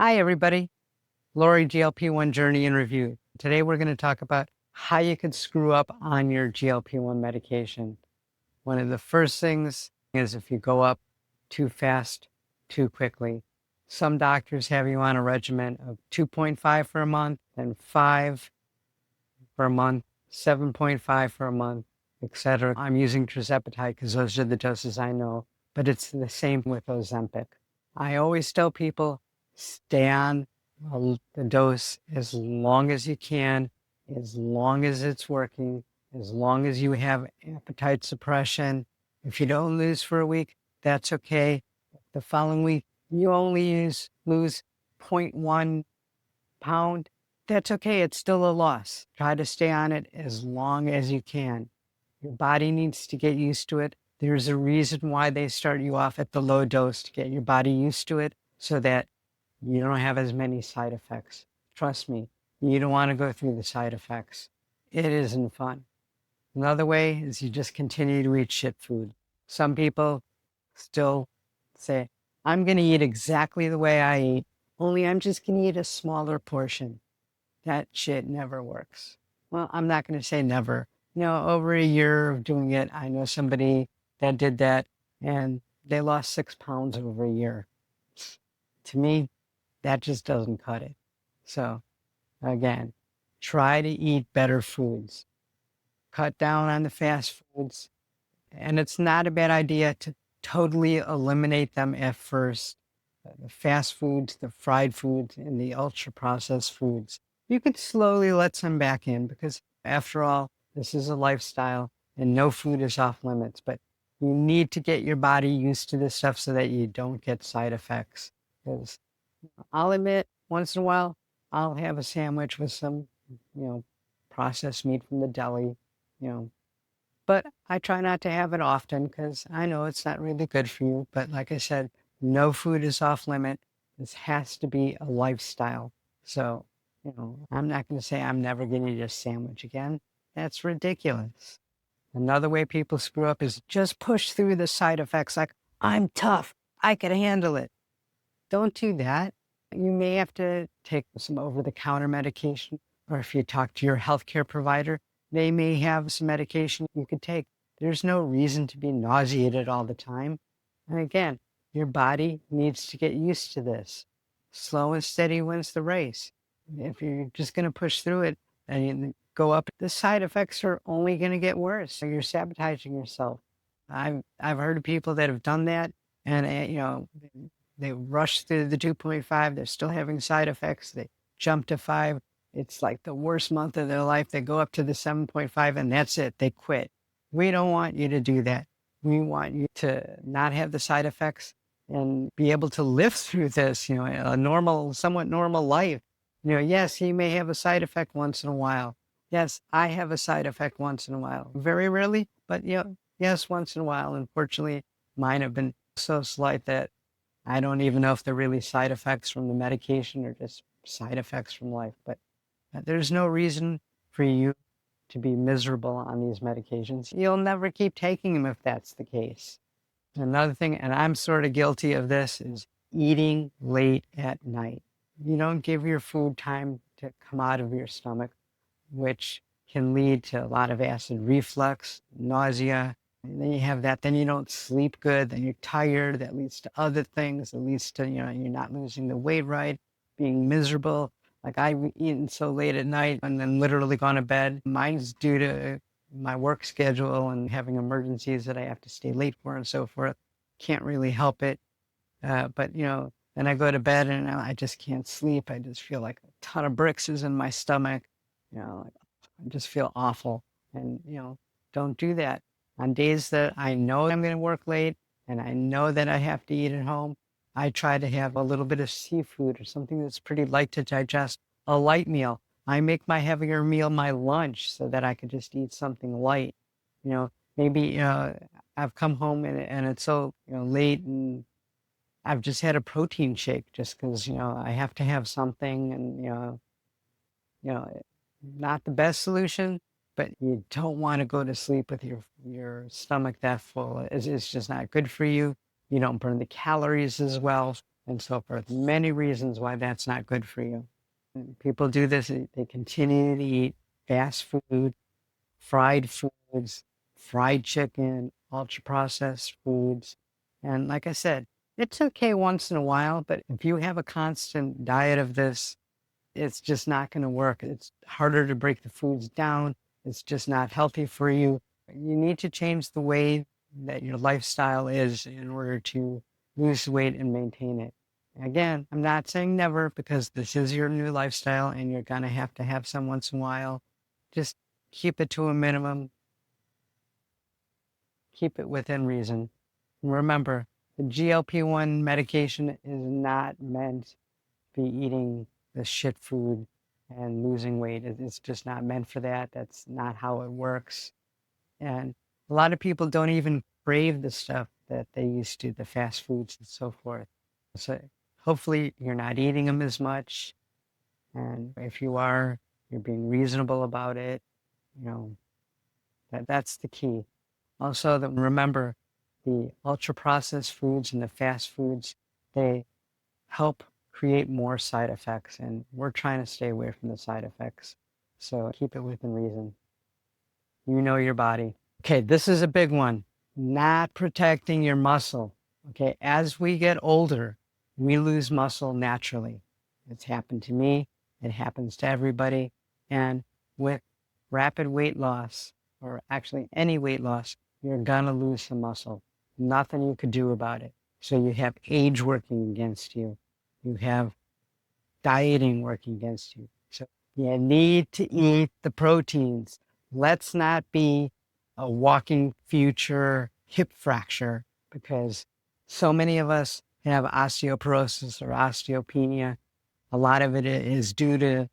Hi, everybody. Lori GLP-1 Journey in Review. Today, we're going to talk about how you could screw up on your GLP-1 medication. One of the first things is if you go up too fast, too quickly. Some doctors have you on a regimen of 2.5 for a month, then 5 for a month, 7.5 for a month, etc. I'm using tirzepatide because those are the doses I know, but it's the same with Ozempic. I always tell people, stay on the dose as long as you can, as long as it's working, as long as you have appetite suppression. If you don't lose for a week, that's okay. The following week, you only lose 0.1 pound, that's okay. It's still a loss. Try to stay on it as long as you can. Your body needs to get used to it. There's a reason why they start you off at the low dose to get your body used to it so that you don't have as many side effects. Trust me, you don't want to go through the side effects. It isn't fun. Another way is you just continue to eat shit food. Some people still say, I'm going to eat exactly the way I eat, only I'm just going to eat a smaller portion. That shit never works. Well, I'm not going to say never. Over a year of doing it, I know somebody that did that and they lost 6 pounds over a year. To me, that just doesn't cut it. So again, try to eat better foods. Cut down on the fast foods. And it's not a bad idea to totally eliminate them at first. The fast foods, the fried foods, and the ultra processed foods. You could slowly let some back in because after all, this is a lifestyle and no food is off limits, but you need to get your body used to this stuff so that you don't get side effects. Because I'll admit, once in a while, I'll have a sandwich with some, processed meat from the deli, you know, but I try not to have it often because I know it's not really good for you. But like I said, no food is off limit. This has to be a lifestyle. So, I'm not going to say I'm never going to eat a sandwich again. That's ridiculous. Another way people screw up is just push through the side effects like, I'm tough. I can handle it. Don't do that. You may have to take some over-the-counter medication, or if you talk to your healthcare provider, they may have some medication you could take. There's no reason to be nauseated all the time. And again, your body needs to get used to this. Slow and steady wins the race. If you're just going to push through it and you go up, the side effects are only going to get worse. So you're sabotaging yourself. I've heard of people that have done that, and they rush through the 2.5. They're still having side effects. They jump to 5. It's like the worst month of their life. They go up to the 7.5 and that's it. They quit. We don't want you to do that. We want you to not have the side effects and be able to live through this, a normal, somewhat normal life. Yes, he may have a side effect once in a while. Yes, I have a side effect once in a while. Very rarely, but yes, once in a while. Unfortunately, mine have been so slight that I don't even know if they're really side effects from the medication or just side effects from life. But there's no reason for you to be miserable on these medications. You'll never keep taking them if that's the case. Another thing, and I'm sort of guilty of this, is eating late at night. You don't give your food time to come out of your stomach, which can lead to a lot of acid reflux, nausea. And then you have that, then you don't sleep good, then you're tired. That leads to other things. That leads to, you're not losing the weight right, being miserable. Like I've eaten so late at night and then literally gone to bed. Mine's due to my work schedule and having emergencies that I have to stay late for and so forth. Can't really help it. But then I go to bed and I just can't sleep. I just feel like a ton of bricks is in my stomach. I just feel awful. And, don't do that. On days that I know I'm going to work late and I know that I have to eat at home, I try to have a little bit of seafood or something that's pretty light to digest, a light meal. I make my heavier meal my lunch so that I can just eat something light. Maybe I've come home and it's so late and I've just had a protein shake just because I have to have something, and not the best solution, but you don't want to go to sleep with your stomach that full. It's just not good for you. You don't burn the calories as well. and so forth. Many reasons why that's not good for you. And people do this, they continue to eat fast food, fried foods, fried chicken, ultra processed foods. And like I said, it's okay once in a while, but if you have a constant diet of this, it's just not going to work. It's harder to break the foods down. It's just not healthy for you. You need to change the way that your lifestyle is in order to lose weight and maintain it. Again, I'm not saying never because this is your new lifestyle and you're going to have some once in a while. Just keep it to a minimum. Keep it within reason. And remember, the GLP-1 medication is not meant to be eating the shit food and losing weight. It's just not meant for that. That's not how it works. And a lot of people don't even crave the stuff that they used to, the fast foods and so forth. So hopefully you're not eating them as much. And if you are, you're being reasonable about it. You know, that's the key. Also, remember the ultra processed foods and the fast foods, they help create more side effects, and we're trying to stay away from the side effects. So keep it within reason. You know your body. Okay, this is a big one. Not protecting your muscle. Okay, as we get older, we lose muscle naturally. It's happened to me. It happens to everybody. And with rapid weight loss, or actually any weight loss, you're gonna lose some muscle. Nothing you could do about it. So you have age working against you. You have dieting working against you. So you need to eat the proteins. Let's not be a walking future hip fracture because so many of us have osteoporosis or osteopenia. A lot of it is due to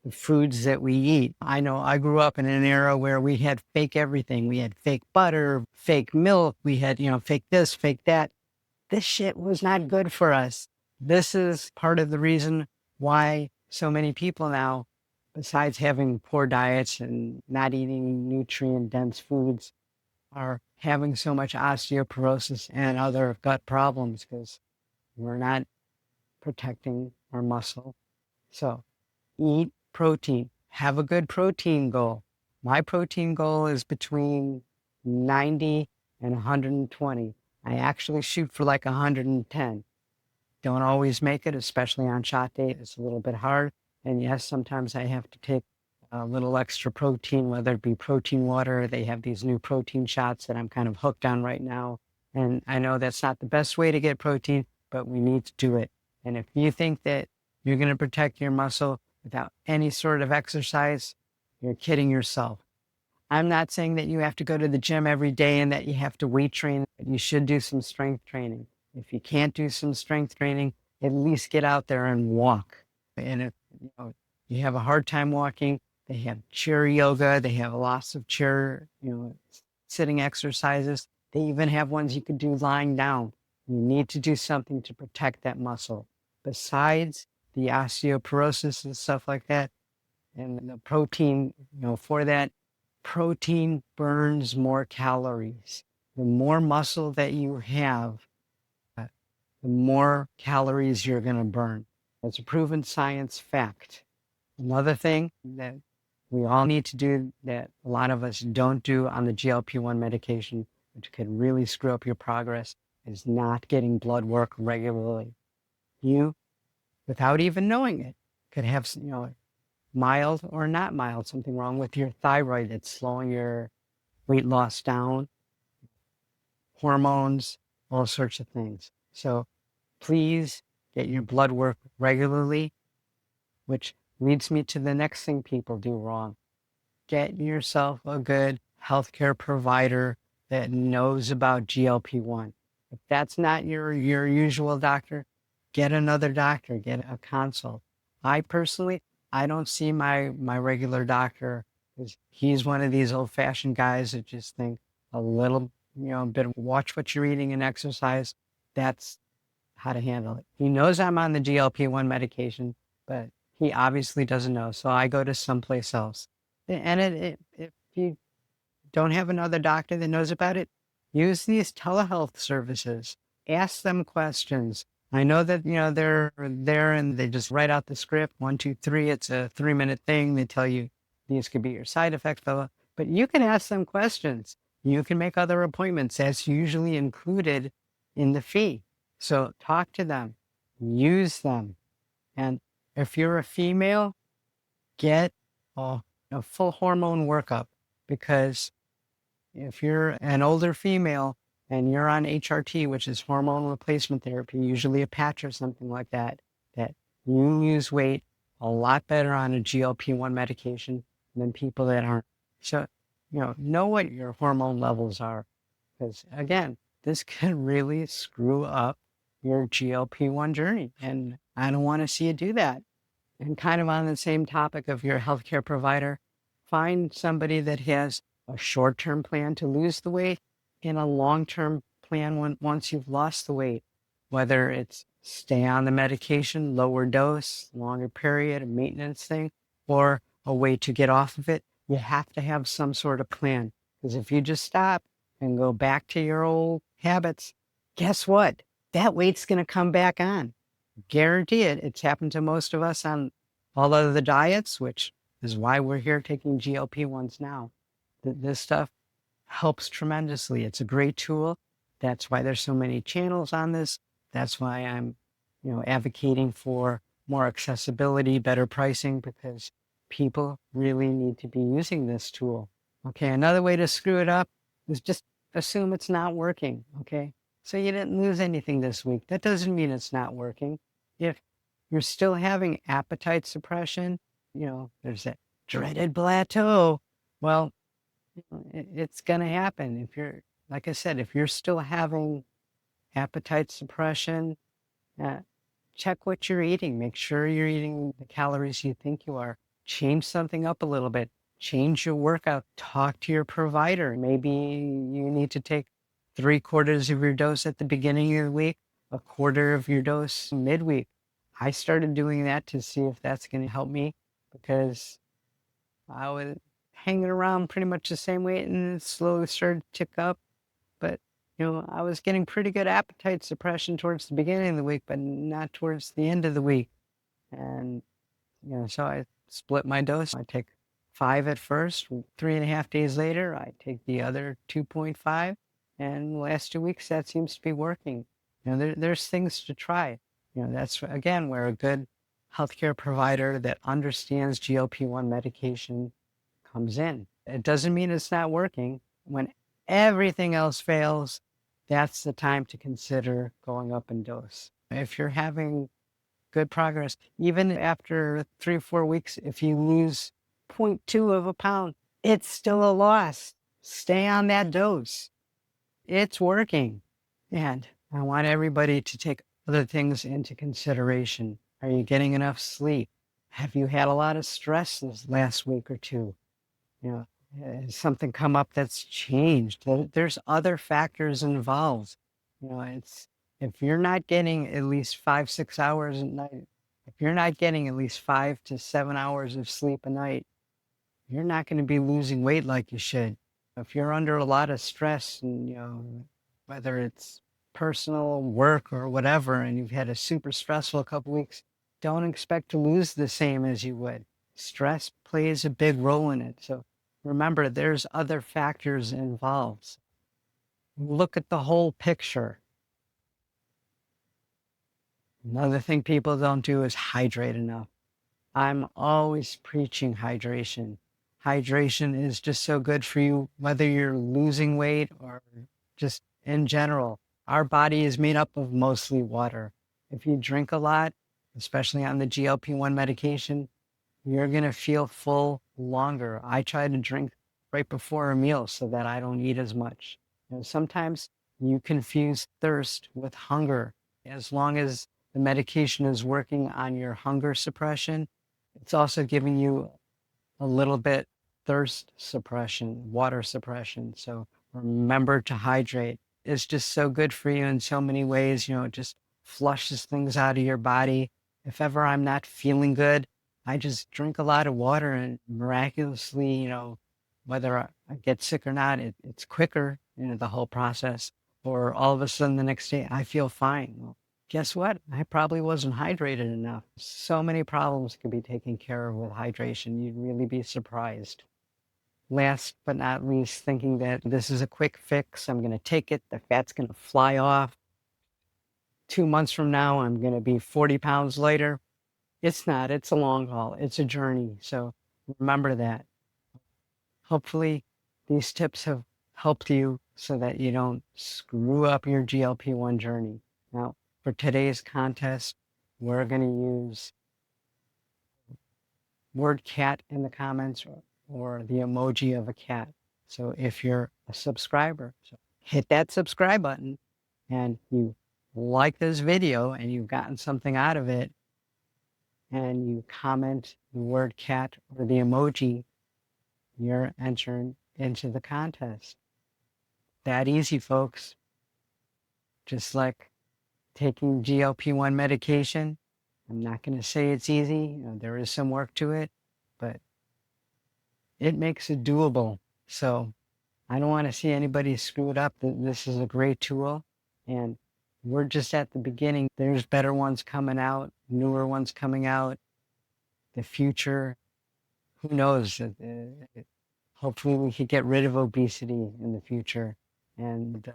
the foods that we eat. I know I grew up in an era where we had fake everything. We had fake butter, fake milk. We had, fake this, fake that. This shit was not good for us. This is part of the reason why so many people now, besides having poor diets and not eating nutrient-dense foods, are having so much osteoporosis and other gut problems because we're not protecting our muscle. So eat protein. Have a good protein goal. My protein goal is between 90 and 120. I actually shoot for like 110. Don't always make it, especially on shot day. It's a little bit hard. And yes, sometimes I have to take a little extra protein, whether it be protein water. They have these new protein shots that I'm kind of hooked on right now. And I know that's not the best way to get protein, but we need to do it. And if you think that you're going to protect your muscle without any sort of exercise, you're kidding yourself. I'm not saying that you have to go to the gym every day and that you have to weight train, but you should do some strength training. If you can't do some strength training, at least get out there and walk. And if you have a hard time walking, they have chair yoga, they have lots of chair, sitting exercises. They even have ones you could do lying down. You need to do something to protect that muscle. Besides the osteoporosis and stuff like that, and the protein, for that, protein burns more calories. The more muscle that you have, the more calories you're going to burn. It's a proven science fact. Another thing that we all need to do that a lot of us don't do on the GLP-1 medication, which could really screw up your progress, is not getting blood work regularly. You, without even knowing it, could have, mild or not mild, something wrong with your thyroid that's slowing your weight loss down, hormones, all sorts of things. So please get your blood work regularly, which leads me to the next thing people do wrong. Get yourself a good healthcare provider that knows about GLP-1. If that's not your usual doctor, get another doctor, get a consult. I personally, I don't see my regular doctor because he's one of these old-fashioned guys that just think a little, bit of watch what you're eating and exercise. That's how to handle it. He knows I'm on the GLP-1 medication, but he obviously doesn't know. So I go to someplace else. And if you don't have another doctor that knows about it, use these telehealth services. Ask them questions. I know that, they're there and they just write out the script, 1, 2, 3. It's a 3-minute thing. They tell you these could be your side effects, blah, blah. But you can ask them questions. You can make other appointments. That's usually included in the fee. So talk to them, use them. And if you're a female, get a full hormone workup, because if you're an older female and you're on HRT, which is hormone replacement therapy, usually a patch or something like that, that you lose weight a lot better on a GLP-1 medication than people that aren't. So, know what your hormone levels are, because again, this can really screw up your GLP-1 journey. And I don't want to see you do that. And kind of on the same topic of your healthcare provider, find somebody that has a short-term plan to lose the weight and a long-term plan once you've lost the weight, whether it's stay on the medication, lower dose, longer period, a maintenance thing, or a way to get off of it. You have to have some sort of plan, because if you just stop and go back to your old habits, guess what? That weight's going to come back on. Guarantee it. It's happened to most of us on all of the diets, which is why we're here taking GLP-1s now. This stuff helps tremendously. It's a great tool. That's why there's so many channels on this. That's why I'm, advocating for more accessibility, better pricing, because people really need to be using this tool. Okay, another way to screw it up is just assume it's not working. Okay, so you didn't lose anything this week. That doesn't mean it's not working. If you're still having appetite suppression, there's that dreaded plateau. Well, it's going to happen. If you're, like I said, if you're still having appetite suppression, check what you're eating. Make sure you're eating the calories you think you are. Change something up a little bit. Change your workout. Talk to your provider. Maybe you need to take 3/4 of your dose at the beginning of the week, a quarter of your dose midweek. I started doing that to see if that's going to help me, because I was hanging around pretty much the same weight and it slowly started to tick up. But, I was getting pretty good appetite suppression towards the beginning of the week, but not towards the end of the week. And, so I split my dose. I take 5 at first. 3.5 days later, I take the other 2.5. And the last 2 weeks, that seems to be working. There's things to try. That's, again, where a good healthcare provider that understands GLP-1 medication comes in. It doesn't mean it's not working. When everything else fails, that's the time to consider going up in dose. If you're having good progress, even after 3 or 4 weeks, if you lose 0.2 of a pound, it's still a loss. Stay on that dose. It's working. And I want everybody to take other things into consideration. Are you getting enough sleep? Have you had a lot of stress this last week or two? Has something come up that's changed? There's other factors involved. It's, if you're not getting at least 5, 6 hours a night, if you're not getting at least 5 to 7 hours of sleep a night, you're not going to be losing weight like you should. If you're under a lot of stress, and whether it's personal, work, or whatever, and you've had a super stressful couple weeks, don't expect to lose the same as you would. Stress plays a big role in it. So remember, there's other factors involved. Look at the whole picture. Another thing people don't do is hydrate enough. I'm always preaching hydration. Hydration is just so good for you, whether you're losing weight or just in general. Our body is made up of mostly water. If you drink a lot, especially on the GLP-1 medication, you're going to feel full longer. I try to drink right before a meal so that I don't eat as much. Sometimes you confuse thirst with hunger. As long as the medication is working on your hunger suppression, it's also giving you a little bit thirst suppression, water suppression. So remember to hydrate. It's just so good for you in so many ways. It just flushes things out of your body. If ever I'm not feeling good, I just drink a lot of water, and miraculously, whether I get sick or not, it's quicker, the whole process. Or all of a sudden the next day, I feel fine. Well, guess what? I probably wasn't hydrated enough. So many problems could be taken care of with hydration. You'd really be surprised. Last but not least, thinking that this is a quick fix. I'm going to take it. The fat's going to fly off. 2 months from now, I'm going to be 40 pounds lighter. It's not. It's a long haul. It's a journey. So remember that. Hopefully, these tips have helped you so that you don't screw up your GLP-1 journey. Now, for today's contest, we're going to use word cat in the comments or the emoji of a cat. So if you're a subscriber, so hit that subscribe button and you like this video and you've gotten something out of it and you comment the word cat or the emoji, you're entering into the contest. That easy, folks. Just like taking GLP-1 medication. I'm not going to say it's easy. There is some work to it, but it makes it doable. So I don't want to see anybody screw it up. This is a great tool, and we're just at the beginning. There's better ones coming out, newer ones coming out. The future, who knows? Hopefully we could get rid of obesity in the future and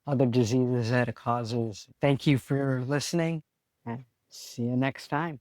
other diseases that it causes. Thank you for listening, and see you next time.